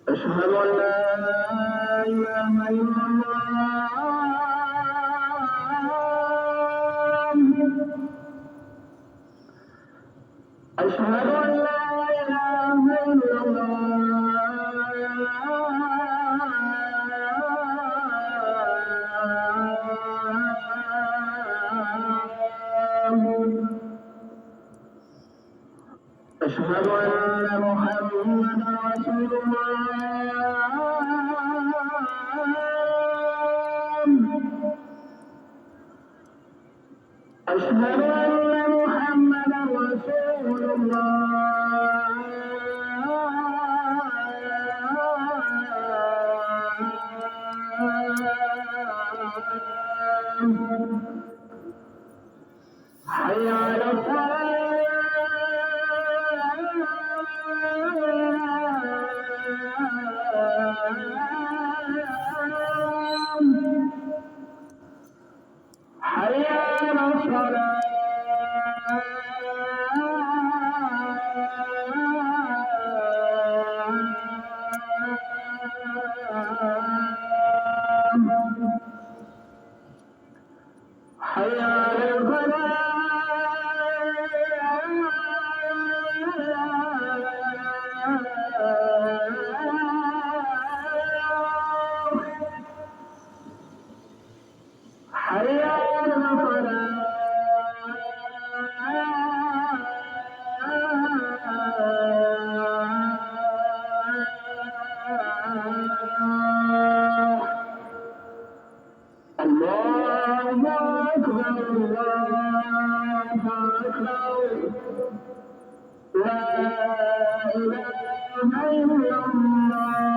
أشهد أن لا إله إلا الله أشهد أن لا إله إلا الله أشهد أن محمدا رسول الله أشهد أن محمدا رسول الله حي على حي على حي على حي على الله أكبر الله أكبر لا إله إلا الله